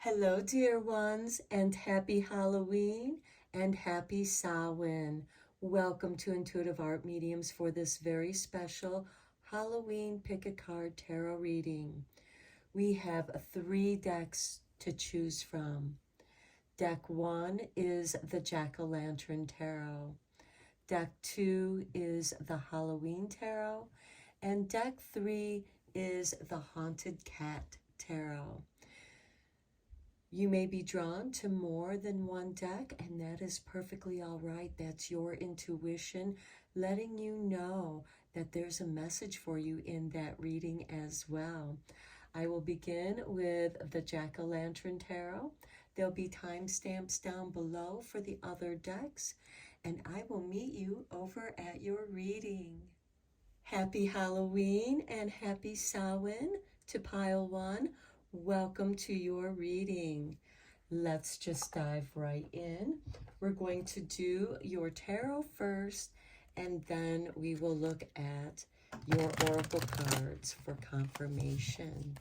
Hello, dear ones, and happy Halloween and happy Samhain. Welcome to Intuitive Art Mediums for this very special Halloween Pick a Card Tarot reading. We have 3 decks to choose from. Deck 1 is the Jack-o'-lantern Tarot. Deck 2 is the Halloween Tarot. And deck 3 is the Haunted Cat Tarot. You may be drawn to more than one deck, and that is perfectly all right. That's your intuition letting you know that there's a message for you in that reading as well. I will begin with the Jack-o'-lantern Tarot. There'll be timestamps down below for the other decks, and I will meet you over at your reading. Happy Halloween and happy Samhain to Pile 1. Welcome to your reading. Let's just dive right in. We're going to do your tarot first, and then we will look at your oracle cards for confirmation.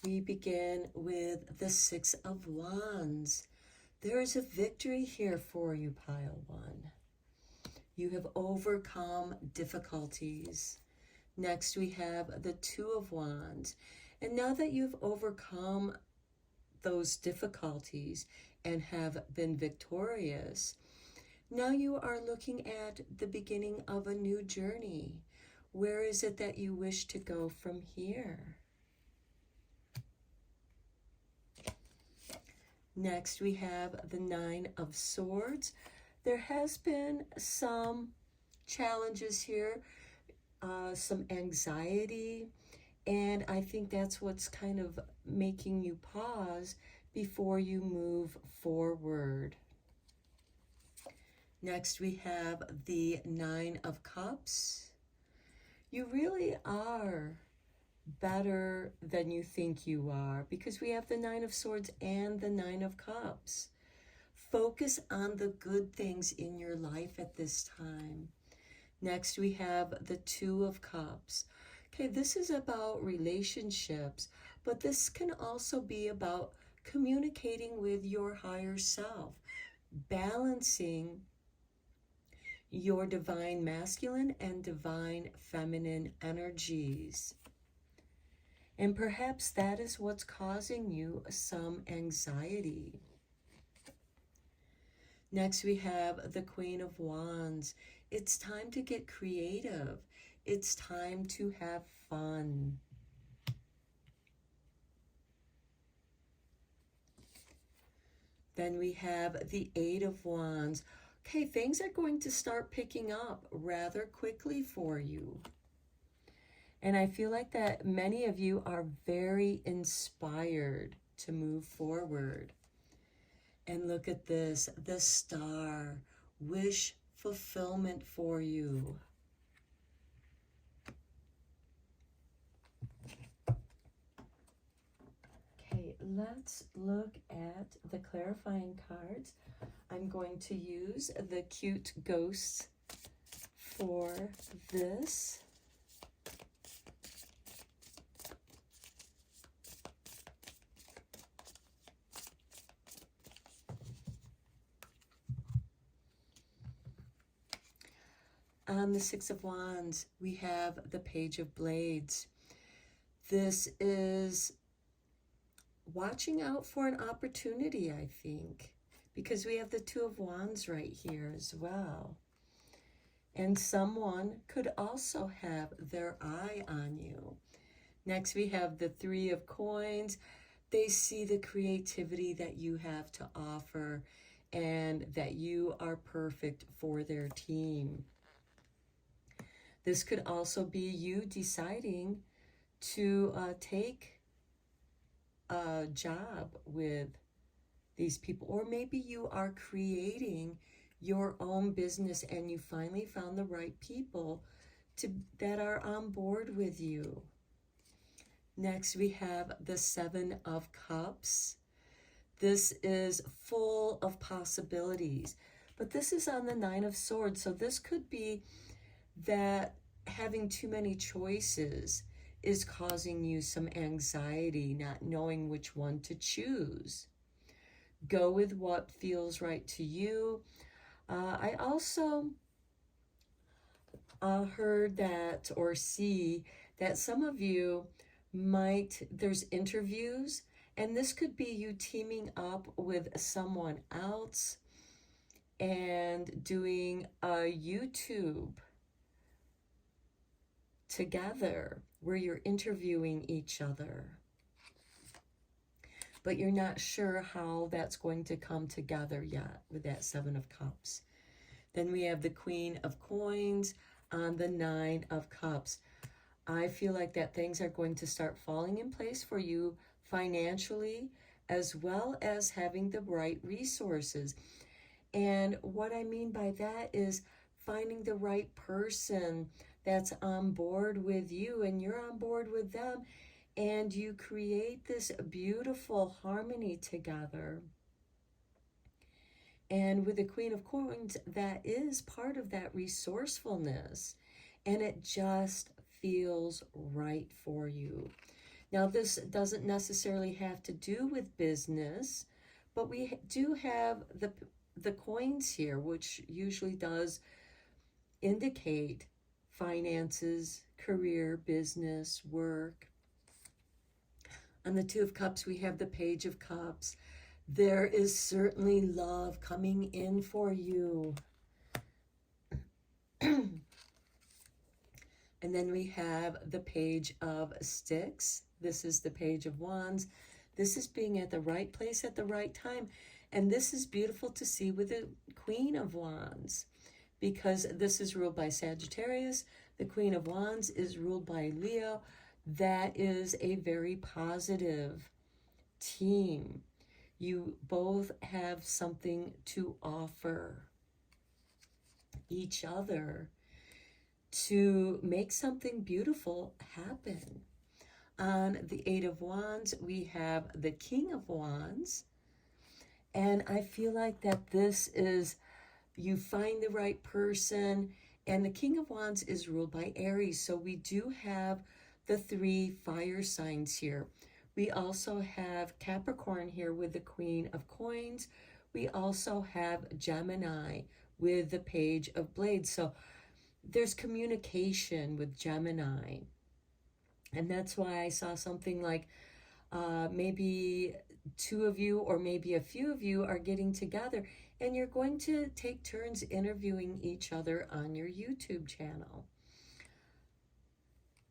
We begin with the 6 of Wands. There is a victory here for you, Pile 1. You have overcome difficulties. Next, we have the 2 of Wands. And now that you've overcome those difficulties and have been victorious, now you are looking at the beginning of a new journey. Where is it that you wish to go from here? Next, we have the 9 of Swords. There has been some challenges here, some anxiety, and I think that's what's kind of making you pause before you move forward. Next, we have the 9 of Cups. You really are better than you think you are, because we have the 9 of Swords and the 9 of Cups. Focus on the good things in your life at this time. Next, we have the 2 of Cups. Okay, this is about relationships, but this can also be about communicating with your higher self, balancing your divine masculine and divine feminine energies. And perhaps that is what's causing you some anxiety. Next, we have the Queen of Wands. It's time to get creative. It's time to have fun. Then we have the 8 of Wands. Okay, things are going to start picking up rather quickly for you. And I feel like that many of you are very inspired to move forward. And look at this, the Star, wish fulfillment for you. Okay, let's look at the clarifying cards. I'm going to use the cute ghosts for this. On the 6 of Wands, we have the Page of Blades. This is watching out for an opportunity, I think, because we have the 2 of Wands right here as well. And someone could also have their eye on you. Next, we have the 3 of Coins. They see the creativity that you have to offer and that you are perfect for their team. This could also be you deciding to take a job with these people. Or maybe you are creating your own business and you finally found the right people that are on board with you. Next, we have the Seven of Cups. This is full of possibilities, but this is on the Nine of Swords. So this could be that having too many choices is causing you some anxiety, not knowing which one to choose. Go with what feels right to you. I also heard that or see that some of you there's interviews, and this could be you teaming up with someone else and doing a YouTube together where you're interviewing each other. But you're not sure how that's going to come together yet with that Seven of Cups. Then we have the Queen of Coins on the Nine of Cups. I feel like that things are going to start falling in place for you financially, as well as having the right resources. And what I mean by that is finding the right person that's on board with you and you're on board with them, and you create this beautiful harmony together. And with the Queen of Coins, that is part of that resourcefulness, and it just feels right for you. Now, this doesn't necessarily have to do with business, but we do have the coins here, which usually does indicate finances, career, business, work. On the Two of Cups, we have the Page of Cups. There is certainly love coming in for you. And then we have the Page of Sticks. This is the Page of Wands. This is being at the right place at the right time. And this is beautiful to see with the Queen of Wands, because this is ruled by Sagittarius. The Queen of Wands is ruled by Leo. That is a very positive team. You both have something to offer each other to make something beautiful happen. On the Eight of Wands, we have the King of Wands. And I feel like that this is, you find the right person. And the King of Wands is ruled by Aries. So we do have the 3 fire signs here. We also have Capricorn here with the Queen of Coins. We also have Gemini with the Page of Blades. So there's communication with Gemini. And that's why I saw something like maybe 2 of you or maybe a few of you are getting together and you're going to take turns interviewing each other on your YouTube channel.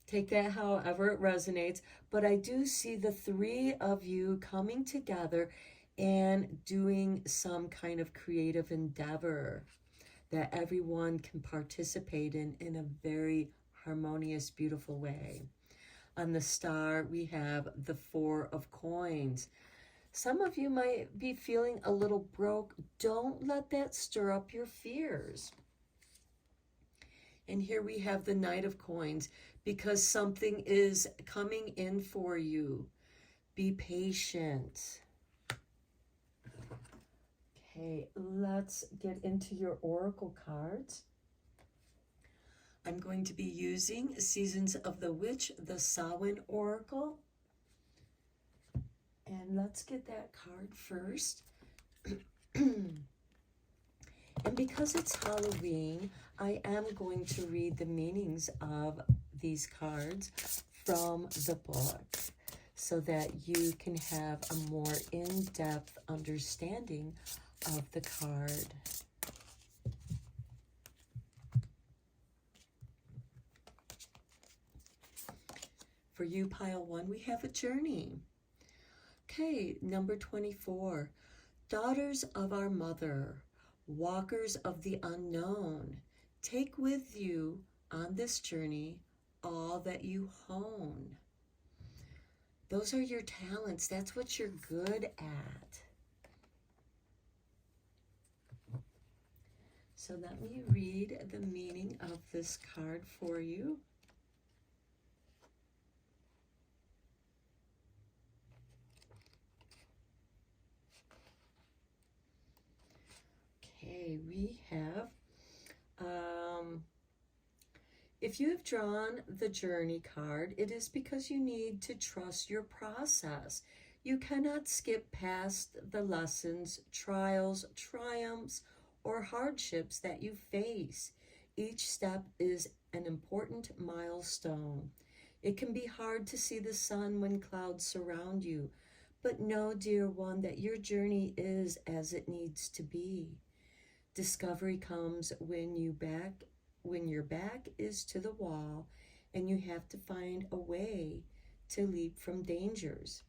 Take that however it resonates, but I do see the 3 of you coming together and doing some kind of creative endeavor that everyone can participate in a very harmonious, beautiful way. On the Star, we have the 4 of Coins. Some of you might be feeling a little broke. Don't let that stir up your fears. And here we have the Knight of Coins, because something is coming in for you. Be patient. Okay, let's get into your oracle cards. I'm going to be using Seasons of the Witch, the Samhain Oracle. And let's get that card first. And because it's Halloween, I am going to read the meanings of these cards from the book so that you can have a more in-depth understanding of the card. For you, pile 1, we have a journey. Okay, number 24. Daughters of our mother, walkers of the unknown, take with you on this journey all that you hone. Those are your talents. That's what you're good at. So let me read the meaning of this card for you. Okay, we have, if you have drawn the journey card, it is because you need to trust your process. You cannot skip past the lessons, trials, triumphs, or hardships that you face. Each step is an important milestone. It can be hard to see the sun when clouds surround you, but know, dear one, that your journey is as it needs to be. Discovery comes when your back is to the wall and you have to find a way to leap from dangers.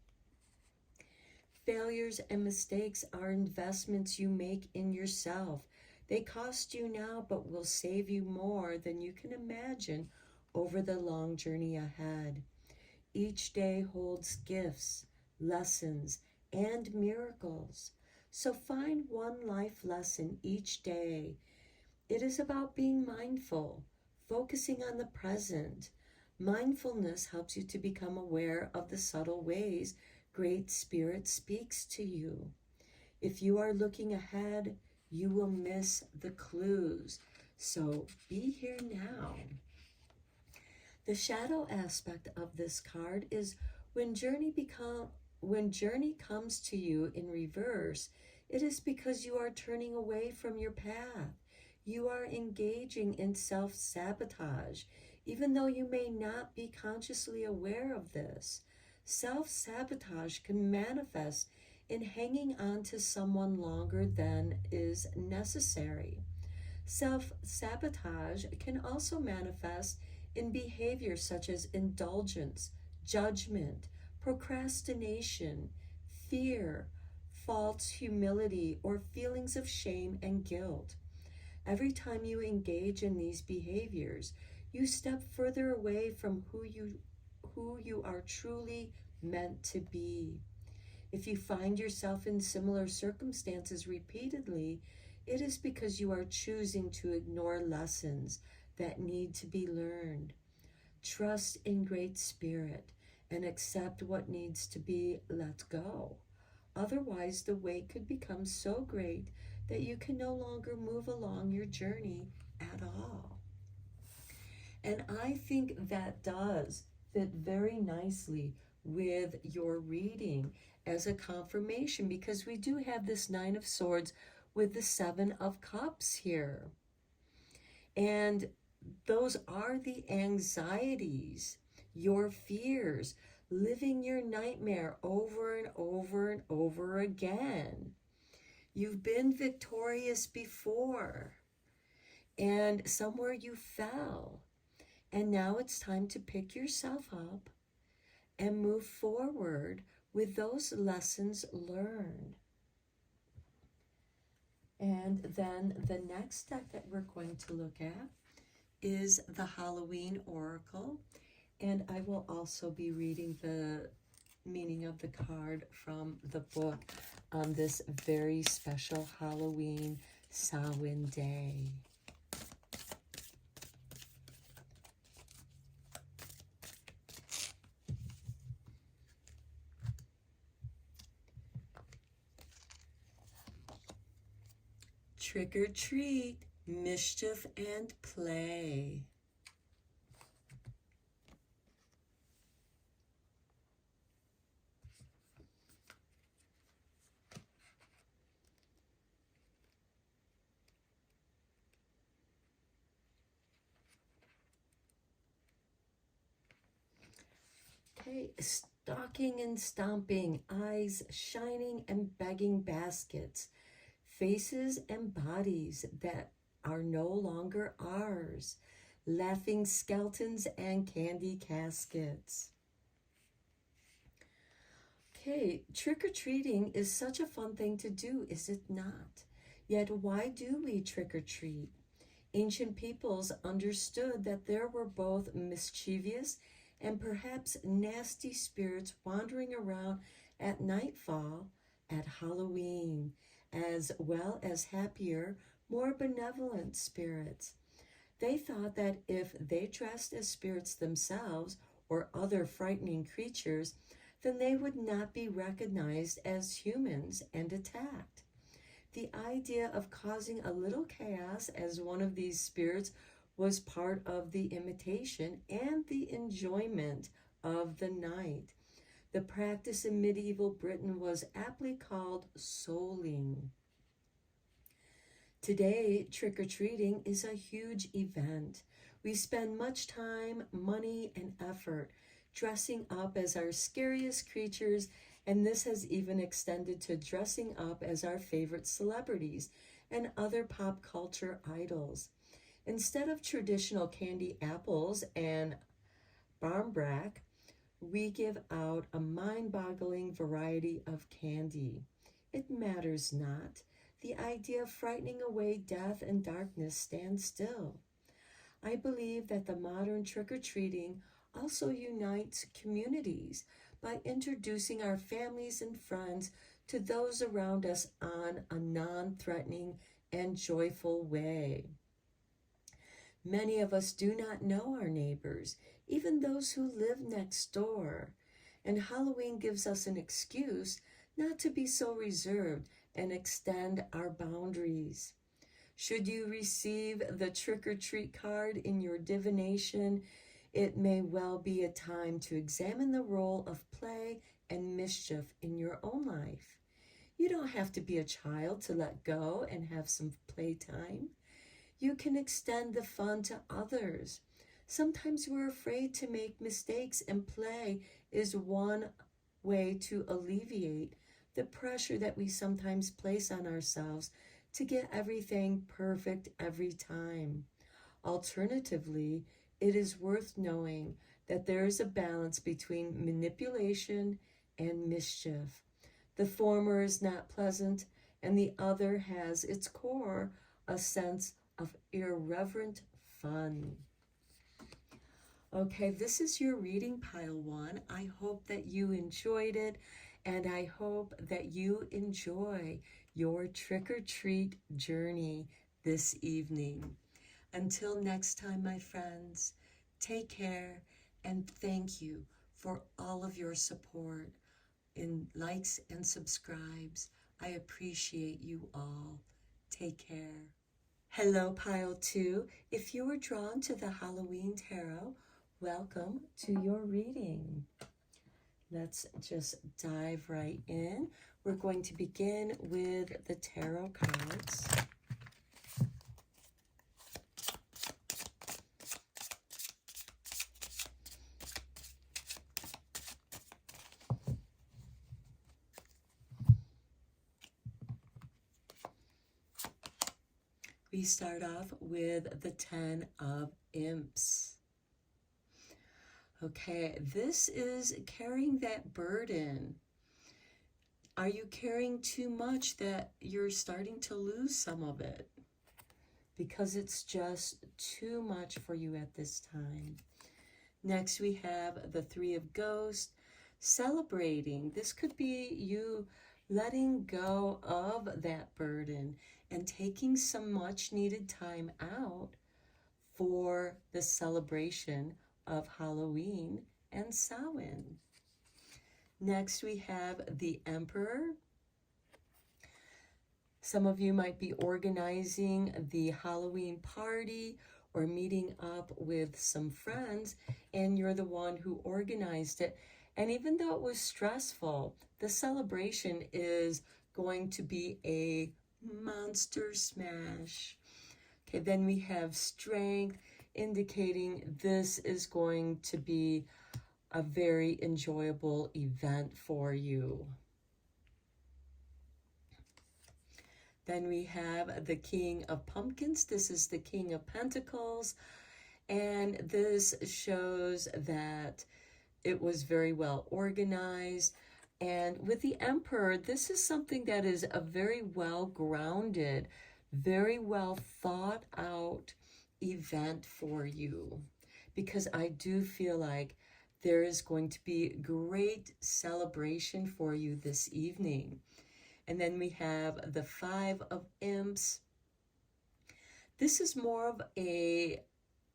Failures and mistakes are investments you make in yourself. They cost you now, but will save you more than you can imagine over the long journey ahead. Each day holds gifts, lessons, and miracles. So find one life lesson each day. It is about being mindful, focusing on the present. Mindfulness helps you to become aware of the subtle ways Great Spirit speaks to you. If you are looking ahead, you will miss the clues. So be here now. The shadow aspect of this card is when journey comes to you in reverse, it is because you are turning away from your path. You are engaging in self-sabotage, even though you may not be consciously aware of this. Self-sabotage can manifest in hanging on to someone longer than is necessary. Self-sabotage can also manifest in behaviors such as indulgence, judgment, procrastination, fear, false humility, or feelings of shame and guilt. Every time you engage in these behaviors, you step further away from who you are truly meant to be. If you find yourself in similar circumstances repeatedly, it is because you are choosing to ignore lessons that need to be learned. Trust in Great Spirit and accept what needs to be let go. Otherwise, the weight could become so great that you can no longer move along your journey at all. And I think that does fit very nicely with your reading as a confirmation, because we do have this Nine of Swords with the Seven of Cups here. And those are the anxieties, your fears, living your nightmare over and over and over again. You've been victorious before, and somewhere you fell. And now it's time to pick yourself up and move forward with those lessons learned. And then the next deck that we're going to look at is the Halloween Oracle. And I will also be reading the meaning of the card from the book on this very special Halloween Samhain day. Trick or treat, mischief and play. Okay, stalking and stomping, eyes shining and begging baskets, faces and bodies that are no longer ours, laughing skeletons and candy caskets. Okay, trick-or-treating is such a fun thing to do, is it not? Yet why do we trick-or-treat? Ancient peoples understood that there were both mischievous and perhaps nasty spirits wandering around at nightfall at Halloween. as well as happier, more benevolent spirits. They thought that if they dressed as spirits themselves or other frightening creatures, then they would not be recognized as humans and attacked. The idea of causing a little chaos as one of these spirits was part of the imitation and the enjoyment of the night. The practice in medieval Britain was aptly called souling. Today, trick-or-treating is a huge event. We spend much time, money, and effort dressing up as our scariest creatures, and this has even extended to dressing up as our favorite celebrities and other pop culture idols. Instead of traditional candy apples and barmbrack, we give out a mind-boggling variety of candy. It matters not. The idea of frightening away death and darkness stands still. I believe that the modern trick-or-treating also unites communities by introducing our families and friends to those around us on a non-threatening and joyful way. Many of us do not know our neighbors, even those who live next door. And Halloween gives us an excuse not to be so reserved and extend our boundaries. Should you receive the trick-or-treat card in your divination, it may well be a time to examine the role of play and mischief in your own life. You don't have to be a child to let go and have some playtime. You can extend the fun to others. Sometimes we're afraid to make mistakes, and play is one way to alleviate the pressure that we sometimes place on ourselves to get everything perfect every time. Alternatively, it is worth knowing that there is a balance between manipulation and mischief. The former is not pleasant, and the other has its core a sense of irreverent fun. Okay, this is your reading, pile one. I hope that you enjoyed it, and I hope that you enjoy your trick-or-treat journey this evening. Until next time, my friends, take care, and thank you for all of your support in likes and subscribes. I appreciate you all. Take care. Hello, Pile 2. If you were drawn to the Halloween Tarot, welcome to your reading. Let's just dive right in. We're going to begin with the tarot cards. We start off with the 10 of Imps. Okay, this is carrying that burden. Are you carrying too much that you're starting to lose some of it? Because it's just too much for you at this time. Next, we have the 3 of Ghosts, celebrating. This could be you letting go of that burden and taking some much needed time out for the celebration of Halloween and Samhain. Next, we have the Emperor. Some of you might be organizing the Halloween party or meeting up with some friends, and you're the one who organized it. And even though it was stressful, the celebration is going to be a monster smash. Okay, then we have Strength, indicating this is going to be a very enjoyable event for you. Then we have the King of Pumpkins. This is the King of Pentacles, and this shows that it was very well organized. And with the Emperor, this is something that is a very well grounded, very well thought out event for you, because I do feel like there is going to be great celebration for you this evening. And then we have the Five of Imps. This is more of a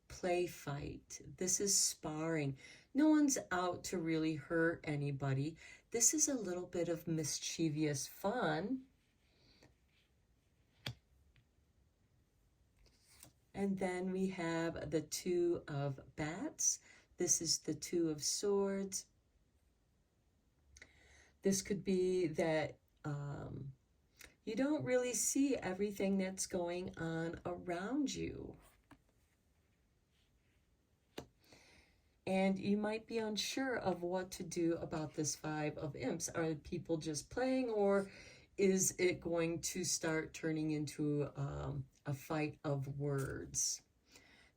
play fight. This is sparring. No one's out to really hurt anybody. This is a little bit of mischievous fun. And then we have the Two of Bats. This is the Two of Swords. This could be that you don't really see everything that's going on around you. And you might be unsure of what to do about this Five of Imps. Are people just playing, or is it going to start turning into a fight of words?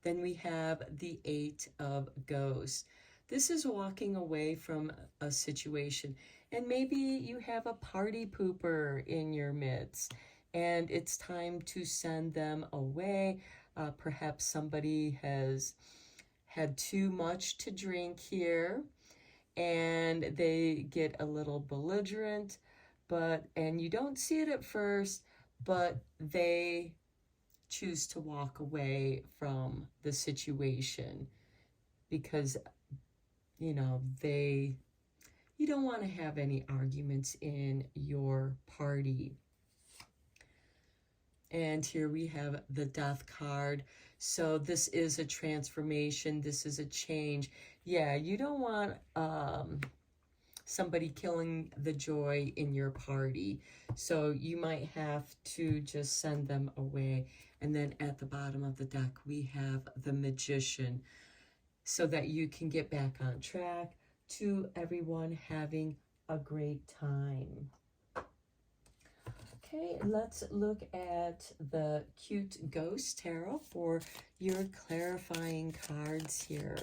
Then we have the Eight of Ghosts. This is walking away from a situation. And maybe you have a party pooper in your midst, and it's time to send them away. Perhaps somebody has had too much to drink here, and they get a little belligerent, and you don't see it at first, but they choose to walk away from the situation because, you know, you don't want to have any arguments in your party. And here we have the Death card. So this is a transformation. This is a change. Yeah, you don't want somebody killing the joy in your party. So you might have to just send them away. And then at the bottom of the deck, we have the Magician, so that you can get back on track to everyone having a great time. Okay, let's look at the Cute Ghost Tarot for your clarifying cards here.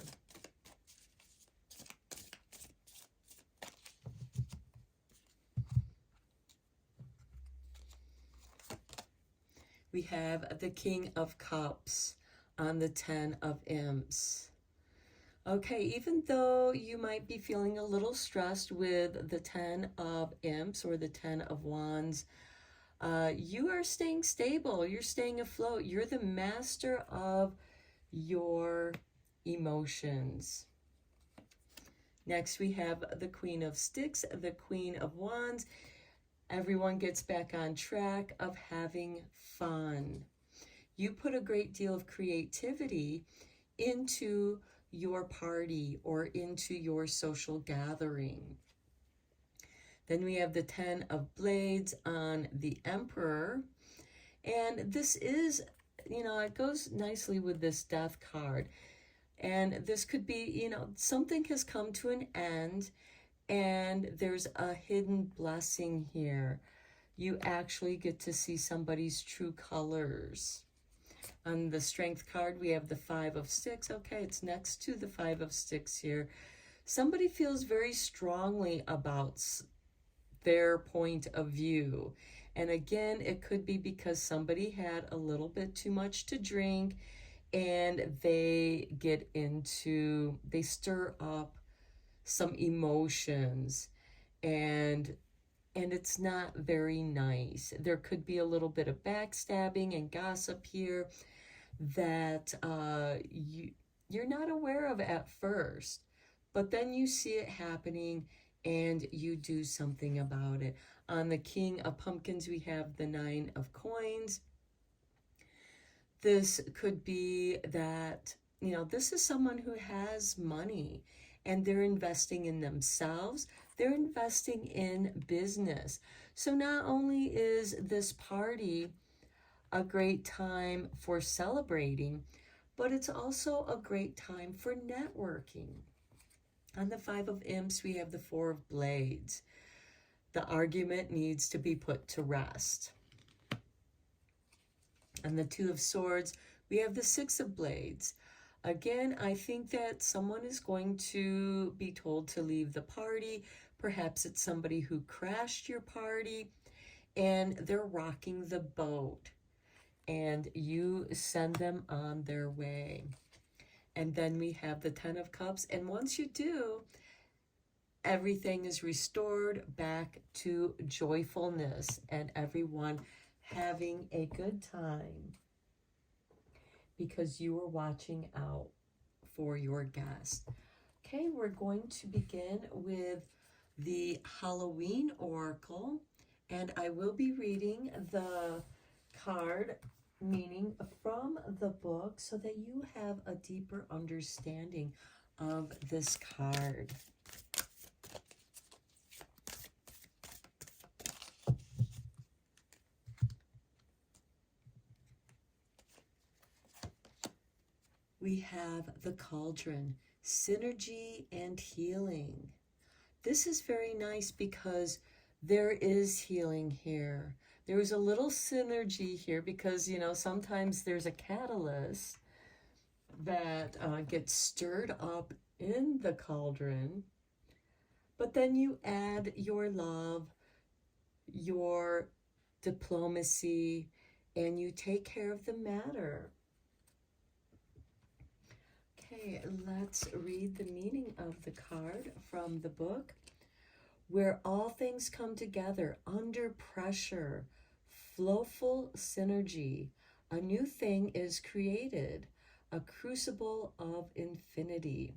We have the King of Cups on the Ten of Imps. Okay, even though you might be feeling a little stressed with the Ten of Imps or the Ten of Wands, you are staying stable. You're staying afloat. You're the master of your emotions. Next, we have the Queen of Sticks, the Queen of Wands. Everyone gets back on track of having fun. You put a great deal of creativity into your party or into your social gathering. Then we have the Ten of Blades on the Emperor. And this is, you know, it goes nicely with this Death card. And this could be, you know, something has come to an end and there's a hidden blessing here. You actually get to see somebody's true colors. On the Strength card, we have the Five of Sticks. Okay, it's next to the Five of Sticks here. Somebody feels very strongly about their point of view. And again, it could be because somebody had a little bit too much to drink and they stir up some emotions, and it's not very nice. There could be a little bit of backstabbing and gossip here that you're not aware of at first, but then you see it happening and you do something about it. On the King of Pumpkins, we have the Nine of Coins. This could be that, you know, this is someone who has money and they're investing in themselves. They're investing in business. So not only is this party a great time for celebrating, but it's also a great time for networking. On the Five of Imps, we have the Four of Blades. The argument needs to be put to rest. On the Two of Swords, we have the Six of Blades. Again, I think that someone is going to be told to leave the party. Perhaps it's somebody who crashed your party and they're rocking the boat, and you send them on their way. And then we have the Ten of Cups. And once you do, everything is restored back to joyfulness and everyone having a good time because you are watching out for your guest. Okay, we're going to begin with the Halloween Oracle, and I will be reading the card meaning from the book so that you have a deeper understanding of this card. We have the Cauldron, synergy and healing. This is very nice because there is healing here. There is a little synergy here because, sometimes there's a catalyst that gets stirred up in the cauldron, but then you add your love, your diplomacy, and you take care of the matter. Okay, let's read the meaning of the card from the book. Where all things come together under pressure, flowful synergy, a new thing is created, a crucible of infinity.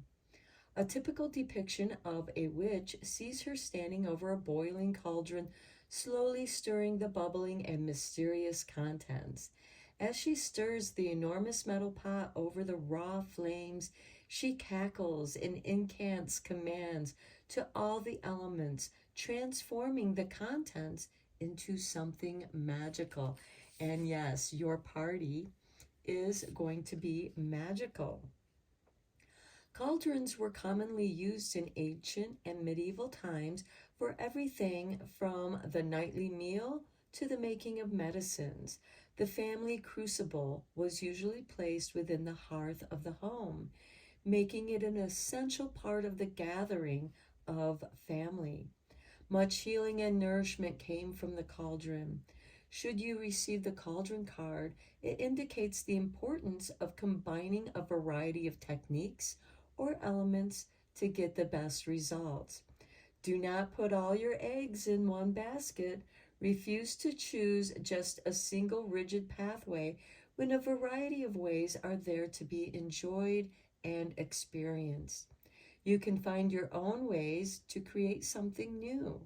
A typical depiction of a witch sees her standing over a boiling cauldron, slowly stirring the bubbling and mysterious contents. As she stirs the enormous metal pot over the raw flames, she cackles and incants commands to all the elements, transforming the contents into something magical. And yes, your party is going to be magical. Cauldrons were commonly used in ancient and medieval times for everything from the nightly meal to the making of medicines. The family crucible was usually placed within the hearth of the home, making it an essential part of the gathering of family. Much healing and nourishment came from the cauldron. Should you receive the cauldron card, it indicates the importance of combining a variety of techniques or elements to get the best results. Do not put all your eggs in one basket. Refuse to choose just a single rigid pathway when a variety of ways are there to be enjoyed and experienced. You can find your own ways to create something new.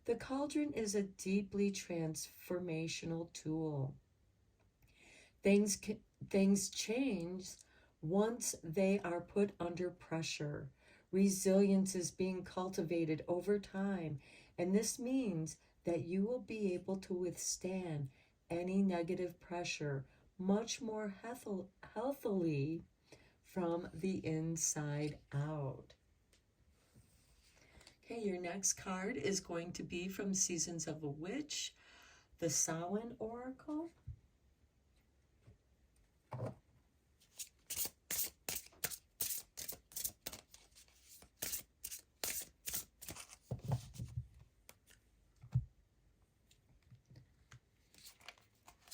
The cauldron is a deeply transformational tool. Things change once they are put under pressure. Resilience is being cultivated over time, and this means that you will be able to withstand any negative pressure much more healthily from the inside out. Okay, your next card is going to be from Seasons of a Witch, the Samhain Oracle.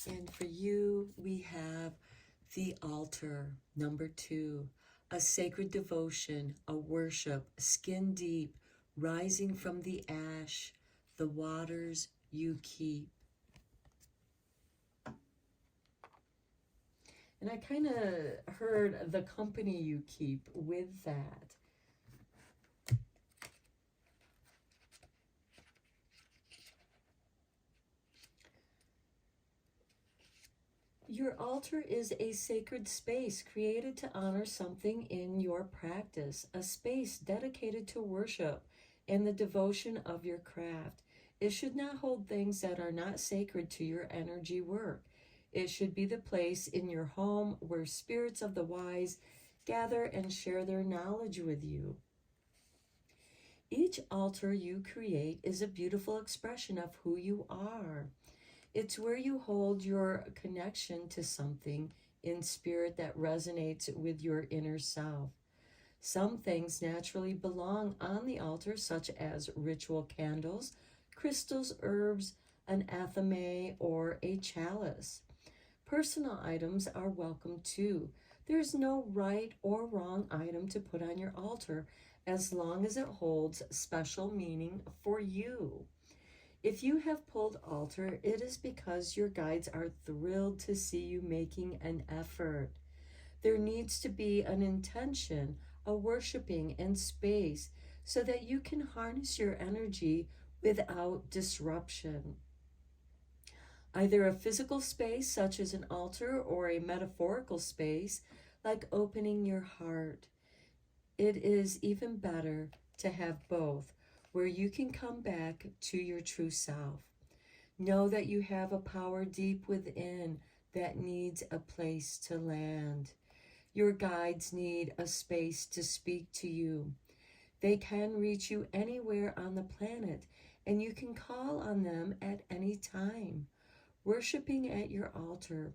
And for you, we have the altar, number 2, a sacred devotion, a worship, skin deep, rising from the ash, the waters you keep. And I kind of heard the company you keep with that. Your altar is a sacred space created to honor something in your practice, a space dedicated to worship and the devotion of your craft. It should not hold things that are not sacred to your energy work. It should be the place in your home where spirits of the wise gather and share their knowledge with you. Each altar you create is a beautiful expression of who you are. It's where you hold your connection to something in spirit that resonates with your inner self. Some things naturally belong on the altar, such as ritual candles, crystals, herbs, an athame, or a chalice. Personal items are welcome too. There's no right or wrong item to put on your altar, as long as it holds special meaning for you. If you have pulled altar, it is because your guides are thrilled to see you making an effort. There needs to be an intention, a worshiping, and space so that you can harness your energy without disruption. Either a physical space, such as an altar, or a metaphorical space, like opening your heart. It is even better to have both, where you can come back to your true self. Know that you have a power deep within that needs a place to land. Your guides need a space to speak to you. They can reach you anywhere on the planet, and you can call on them at any time. Worshipping at your altar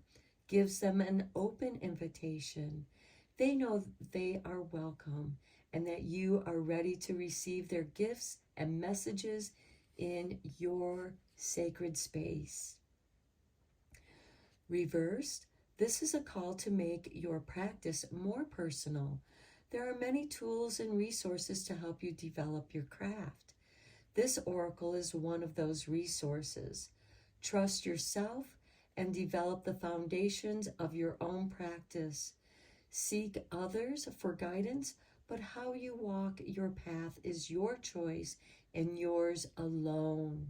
gives them an open invitation. They know they are welcome and that you are ready to receive their gifts and messages in your sacred space. Reversed, this is a call to make your practice more personal. There are many tools and resources to help you develop your craft. This oracle is one of those resources. Trust yourself and develop the foundations of your own practice. Seek others for guidance, but how you walk your path is your choice and yours alone.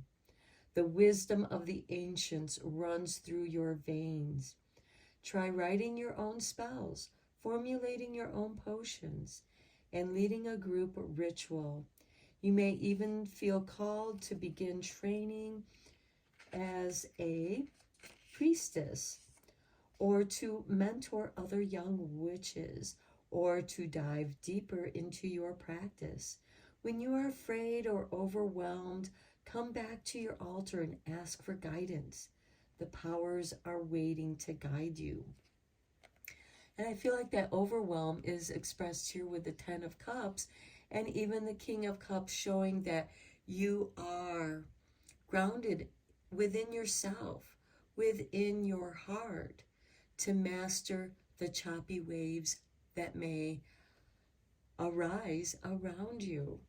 The wisdom of the ancients runs through your veins. Try writing your own spells, formulating your own potions, and leading a group ritual. You may even feel called to begin training as a priestess, or to mentor other young witches, or to dive deeper into your practice. When you are afraid or overwhelmed, come back to your altar and ask for guidance. The powers are waiting to guide you. And I feel like that overwhelm is expressed here with the Ten of Cups and even the King of Cups, showing that you are grounded within yourself, within your heart, to master the choppy waves that may arise around you.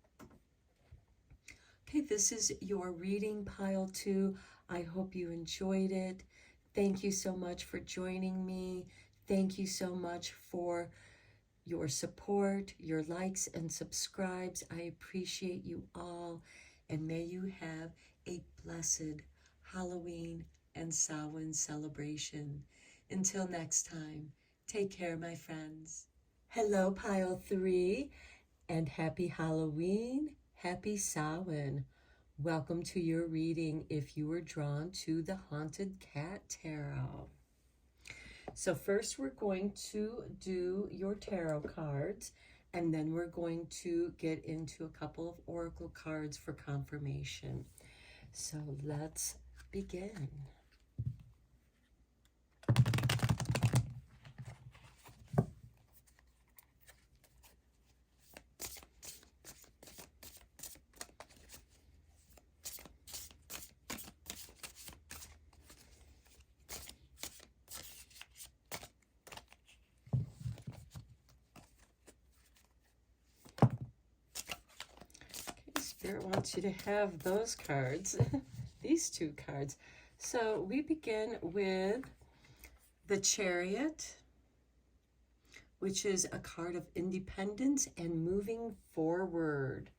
Okay, this is your reading, pile 2. I hope you enjoyed it. Thank you so much for joining me. Thank you so much for your support, your likes and subscribes. I appreciate you all, and may you have a blessed Halloween and Samhain celebration. Until next time, take care, my friends. Hello, pile 3, and happy Halloween, happy Samhain. Welcome to your reading if you were drawn to the Haunted Cat Tarot. So first we're going to do your tarot cards, and then we're going to get into a couple of oracle cards for confirmation. So let's begin. Spirit wants you to have those cards, these 2 cards. So we begin with the Chariot, which is a card of independence and moving forward.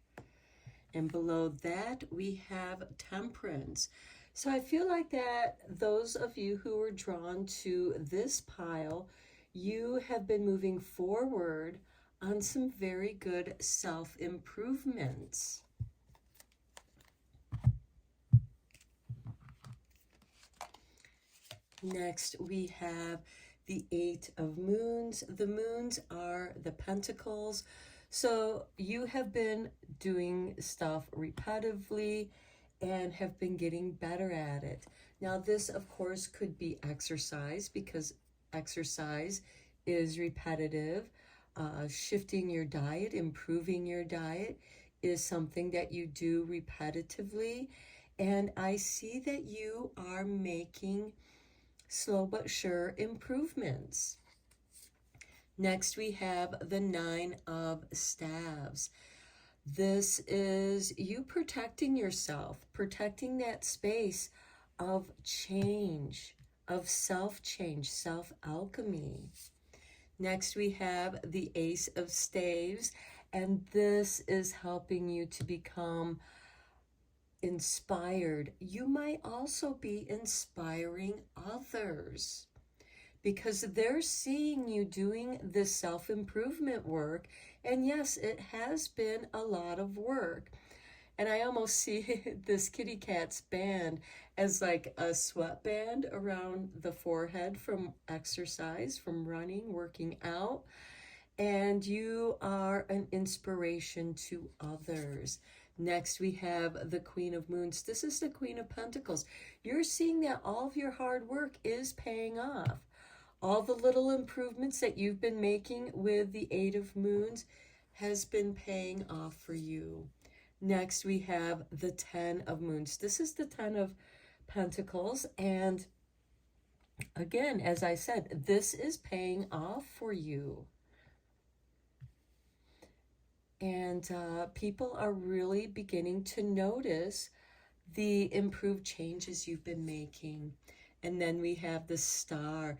And below that, we have Temperance. So I feel like that those of you who were drawn to this pile, you have been moving forward on some very good self-improvements. Next, we have the 8 of Moons. The moons are the pentacles. So you have been doing stuff repetitively and have been getting better at it. Now, this, of course, could be exercise, because exercise is repetitive. Shifting your diet, improving your diet is something that you do repetitively. And I see that you are making slow but sure improvements. Next, we have the 9 of Staves. This is you protecting yourself, protecting that space of change, of self-change, self-alchemy. Next, we have the Ace of Staves, and this is helping you to become inspired. You might also be inspiring others because they're seeing you doing this self-improvement work. And yes, it has been a lot of work. And I almost see this kitty cat's band as like a sweatband around the forehead from exercise, from running, working out. And you are an inspiration to others. Next, we have the Queen of Moons. This is the Queen of Pentacles. You're seeing that all of your hard work is paying off. All the little improvements that you've been making with the Eight of Moons has been paying off for you. Next, we have the Ten of Moons. This is the Ten of Pentacles. And again, as I said, this is paying off for you. And people are really beginning to notice the improved changes you've been making. And then we have the Star.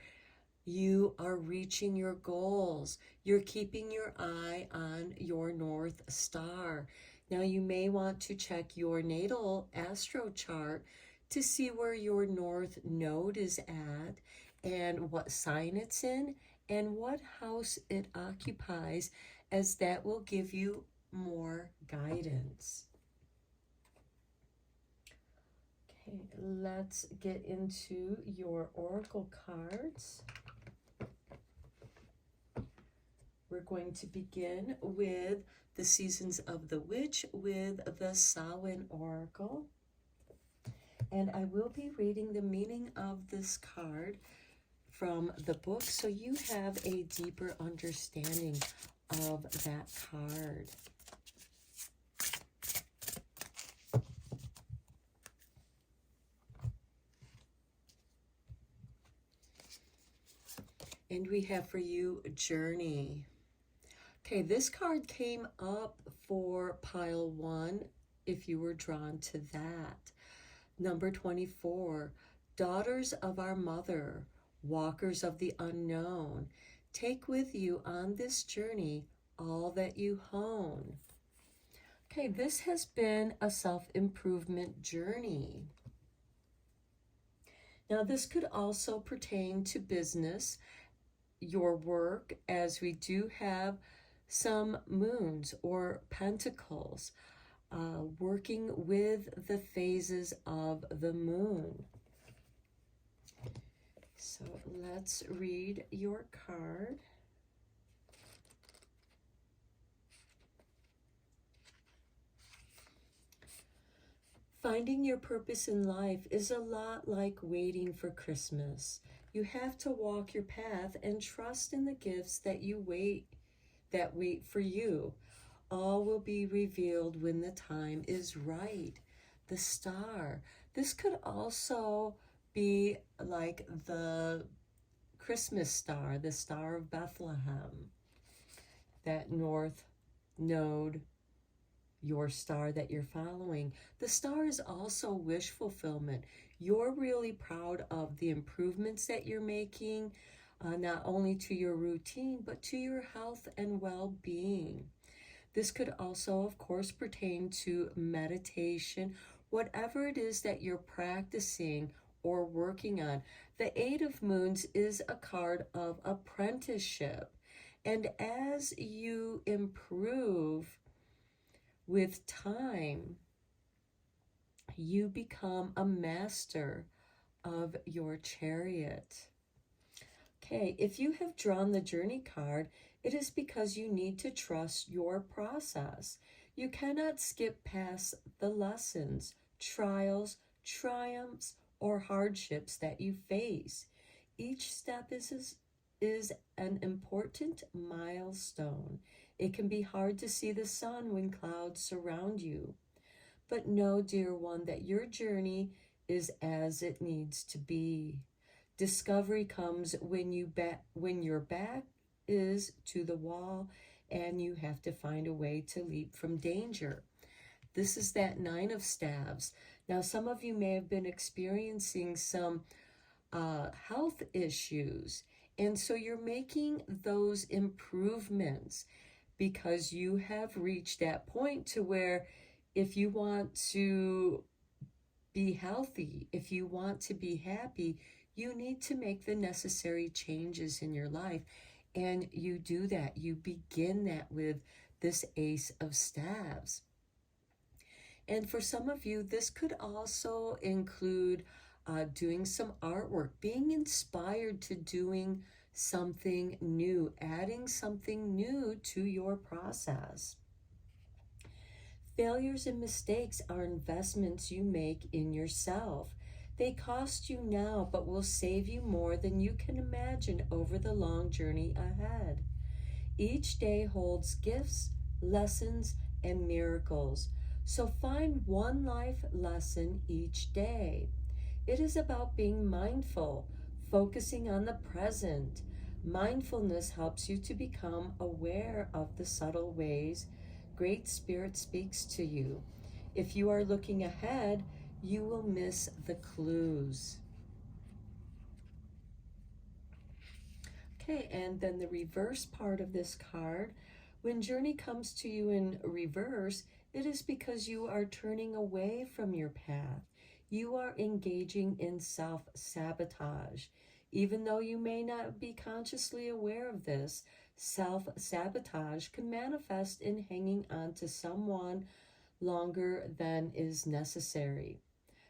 You are reaching your goals. You're keeping your eye on your North Star. Now you may want to check your natal astro chart to see where your North Node is at and what sign it's in and what house it occupies, as that will give you more guidance. Okay, let's get into your oracle cards. We're going to begin with the Seasons of the Witch with the Samhain Oracle. And I will be reading the meaning of this card from the book so you have a deeper understanding of that card. And we have for you Journey. Okay, this card came up for pile 1 if you were drawn to that. Number 24, Daughters of our Mother, Walkers of the Unknown. Take with you on this journey all that you hone. Okay, this has been a self-improvement journey. Now, this could also pertain to business, your work, as we do have some moons or pentacles working with the phases of the moon. So let's read your card. Finding your purpose in life is a lot like waiting for Christmas. You have to walk your path and trust in the gifts that wait for you. All will be revealed when the time is right. The Star. This could also be like the Christmas star, the Star of Bethlehem, that North Node, your star that you're following. The Star is also wish fulfillment. You're really proud of the improvements that you're making, not only to your routine, but to your health and well-being. This could also, of course, pertain to meditation, whatever it is that you're practicing or working on. The Eight of Moons is a card of apprenticeship. And as you improve with time, you become a master of your chariot. Okay, if you have drawn the Journey card, it is because you need to trust your process. You cannot skip past the lessons, trials, triumphs, or hardships that you face. Each step is an important milestone. It can be hard to see the sun when clouds surround you. But know, dear one, that your journey is as it needs to be. Discovery comes when your back is to the wall and you have to find a way to leap from danger. This is that Nine of Staves. Now, some of you may have been experiencing some health issues, and so you're making those improvements because you have reached that point to where if you want to be healthy, if you want to be happy, you need to make the necessary changes in your life. And you do that. You begin that with this Ace of Staves. And for some of you, this could also include doing some artwork, being inspired to doing something new, adding something new to your process. Failures and mistakes are investments you make in yourself. They cost you now, but will save you more than you can imagine over the long journey ahead. Each day holds gifts, lessons, and miracles. So find one life lesson each day. It is about being mindful, focusing on the present. Mindfulness helps you to become aware of the subtle ways Great Spirit speaks to you. If you are looking ahead, you will miss the clues. Okay, and then the reverse part of this card. When journey comes to you in reverse, it is because you are turning away from your path. You are engaging in self-sabotage. Even though you may not be consciously aware of this, self-sabotage can manifest in hanging on to someone longer than is necessary.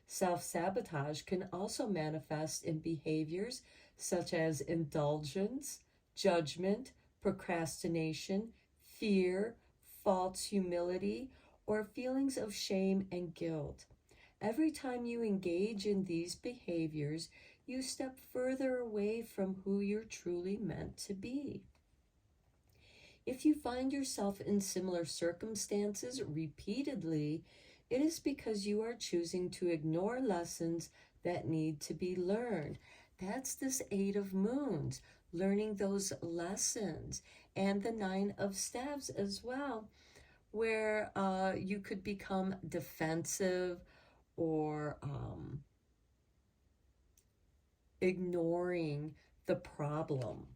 Self-sabotage can also manifest in behaviors such as indulgence, judgment, procrastination, fear, false humility, or feelings of shame and guilt. Every time you engage in these behaviors, you step further away from who you're truly meant to be. If you find yourself in similar circumstances repeatedly, it is because you are choosing to ignore lessons that need to be learned. That's this Eight of Moons, learning those lessons, and the Nine of Staves as well, where you could become defensive or ignoring the problem.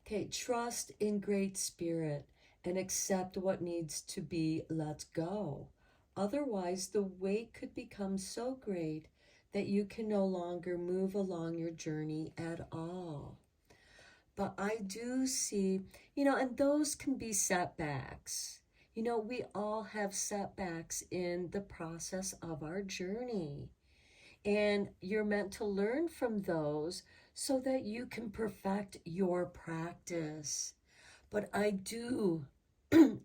Okay, trust in Great Spirit and accept what needs to be let go. Otherwise, the weight could become so great that you can no longer move along your journey at all. But I do see, and those can be setbacks. We all have setbacks in the process of our journey. And you're meant to learn from those so that you can perfect your practice. But I do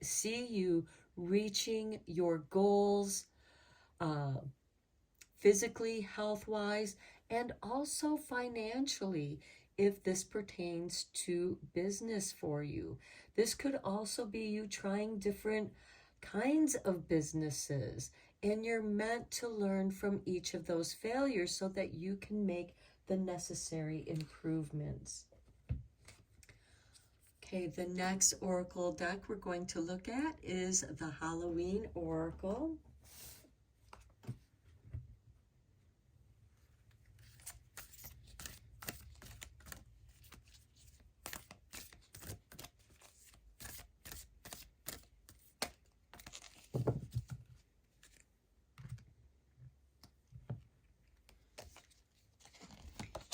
see you reaching your goals physically, health-wise, and also financially if this pertains to business for you. This could also be you trying different kinds of businesses, and you're meant to learn from each of those failures so that you can make the necessary improvements. Okay, the next oracle deck we're going to look at is the Halloween Oracle.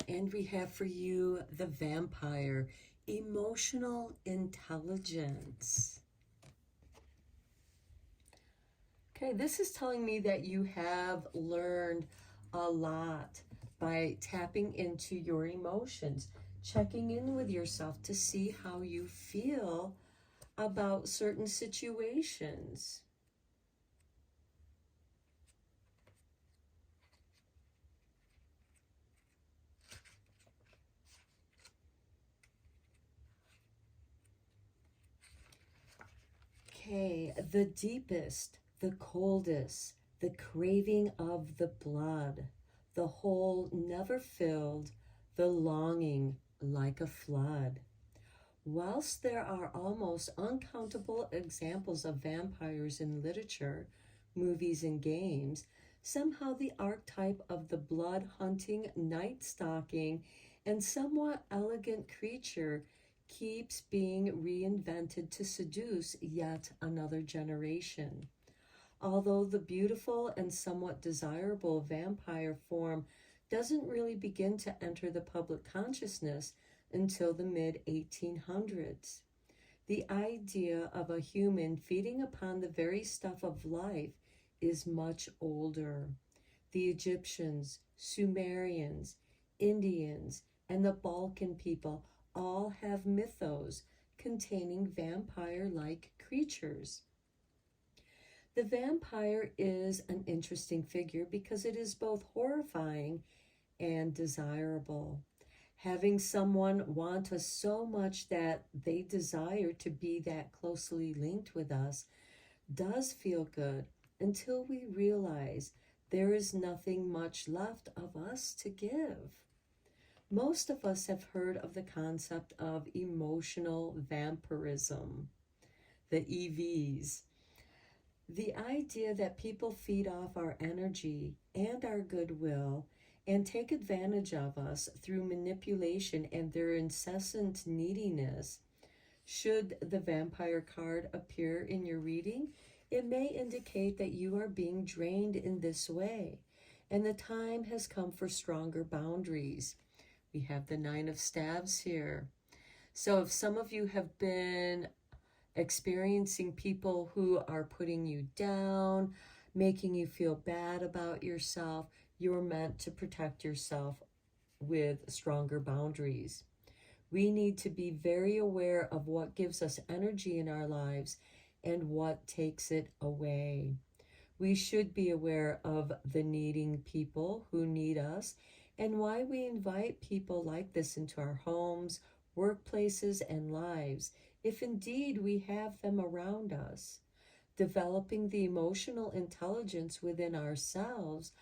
And we have for you the Vampire, emotional intelligence. Okay, this is telling me that you have learned a lot by tapping into your emotions, checking in with yourself to see how you feel about certain situations. Okay, the deepest, the coldest, the craving of the blood, the hole never filled, the longing like a flood. Whilst there are almost uncountable examples of vampires in literature, movies, and games, somehow the archetype of the blood hunting, night stalking, and somewhat elegant creature keeps being reinvented to seduce yet another generation. Although the beautiful and somewhat desirable vampire form doesn't really begin to enter the public consciousness until the mid 1800s. The idea of a human feeding upon the very stuff of life is much older. The Egyptians, Sumerians, Indians, and the Balkan people all have mythos containing vampire like creatures. The vampire is an interesting figure because it is both horrifying and desirable. Having someone want us so much that they desire to be that closely linked with us does feel good until we realize there is nothing much left of us to give. Most of us have heard of the concept of emotional vampirism, the EVs. The idea that people feed off our energy and our goodwill and take advantage of us through manipulation and their incessant neediness. Should the vampire card appear in your reading, it may indicate that you are being drained in this way, and the time has come for stronger boundaries. We have the Nine of Staves here. So if some of you have been experiencing people who are putting you down, making you feel bad about yourself, you're meant to protect yourself with stronger boundaries. We need to be very aware of what gives us energy in our lives and what takes it away. We should be aware of the needing people who need us and why we invite people like this into our homes, workplaces, and lives, if indeed we have them around us. Developing the emotional intelligence within ourselves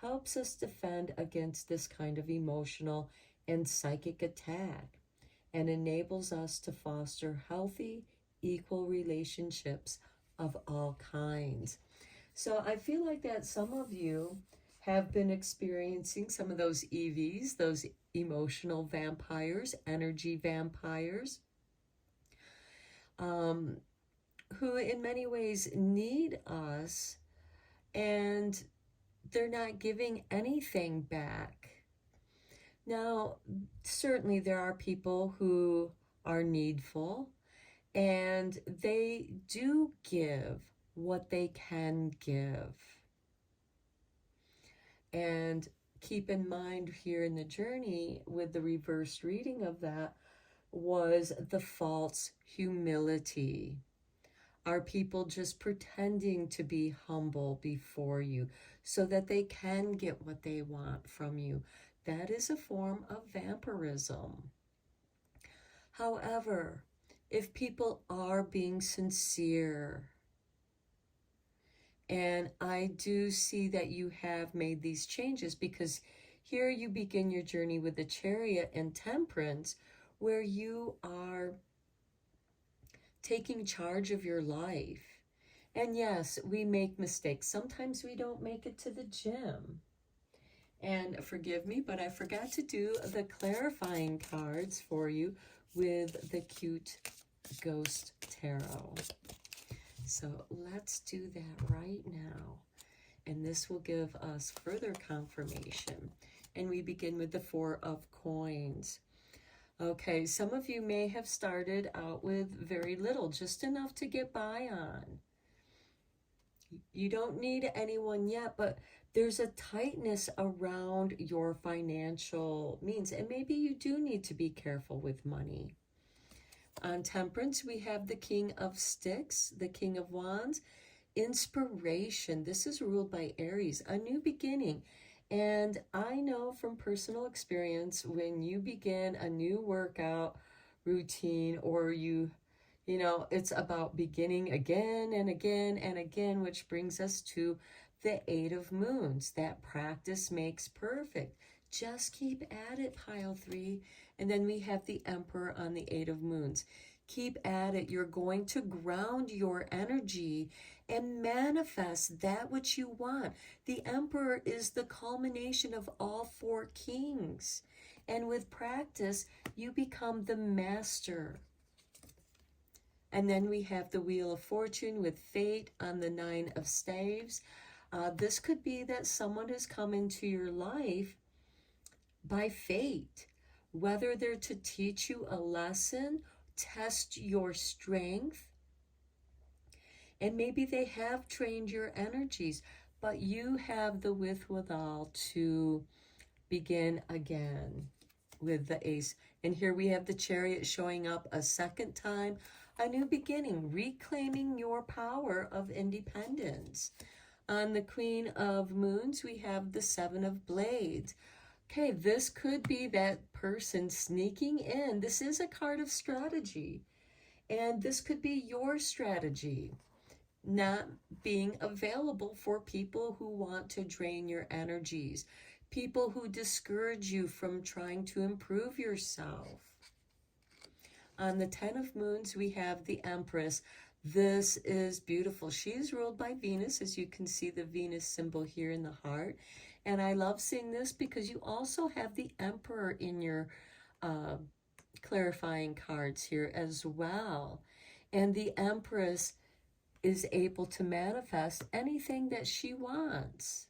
helps us defend against this kind of emotional and psychic attack and enables us to foster healthy, equal relationships of all kinds. So I feel like that some of you have been experiencing some of those EVs, those emotional vampires, energy vampires, who in many ways need us and they're not giving anything back. Now, certainly there are people who are needful and they do give what they can give. And keep in mind here in the journey with the reverse reading of that was the false humility. Are people just pretending to be humble before you so that they can get what they want from you? That is a form of vampirism. However, if people are being sincere, and I do see that you have made these changes because here you begin your journey with the Chariot and Temperance, where you are taking charge of your life. And yes, we make mistakes. Sometimes we don't make it to the gym. And forgive me, but I forgot to do the clarifying cards for you with the cute ghost tarot. So let's do that right now. And this will give us further confirmation. And we begin with the Four of Coins. Okay, some of you may have started out with very little, just enough to get by on. You don't need anyone yet, but there's a tightness around your financial means, and maybe you do need to be careful with money. On Temperance, we have the King of Sticks, the King of Wands, inspiration. This is ruled by Aries, a new beginning. And I know from personal experience, when you begin a new workout routine or you know, it's about beginning again and again and again, which brings us to the Eight of Moons. That practice makes perfect. Just keep at it, pile 3. And then we have the Emperor on the 8 of Moons. Keep at it. You're going to ground your energy and manifest that which you want. The Emperor is the culmination of all 4 kings. And with practice, you become the master. And then we have the Wheel of Fortune with Fate on the 9 of Staves. This could be that someone has come into your life by fate, whether they're to teach you a lesson, test your strength, and maybe they have trained your energies, but you have the wherewithal to begin again with the Ace. And here we have the Chariot showing up a second time, a new beginning, reclaiming your power of independence. On the Queen of Moons, we have the 7 of Blades. Okay, this could be that person sneaking in. This is a card of strategy. And this could be your strategy, not being available for people who want to drain your energies, people who discourage you from trying to improve yourself. On the 10 of Moons, we have the Empress. This is beautiful. She is ruled by Venus, as you can see the Venus symbol here in the heart. And I love seeing this because you also have the Emperor in your clarifying cards here as well. And the Empress is able to manifest anything that she wants.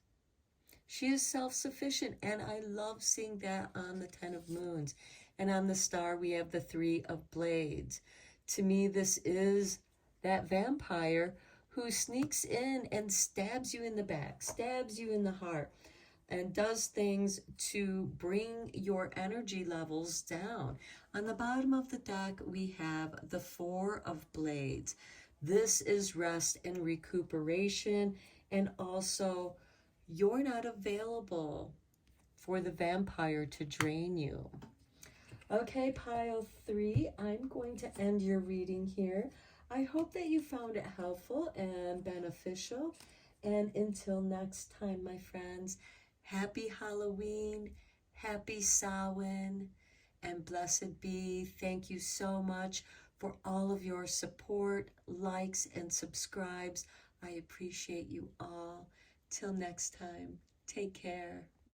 She is self-sufficient, and I love seeing that on the 10 of Moons. And on the Star, we have the 3 of Blades. To me, this is that vampire who sneaks in and stabs you in the back, stabs you in the heart, and does things to bring your energy levels down. On the bottom of the deck, we have the 4 of Blades. This is rest and recuperation, and also you're not available for the vampire to drain you. Okay, pile 3, I'm going to end your reading here. I hope that you found it helpful and beneficial. And until next time, my friends, happy Halloween, happy Samhain, and blessed be. Thank you so much for all of your support, likes, and subscribes. I appreciate you all. Till next time, take care.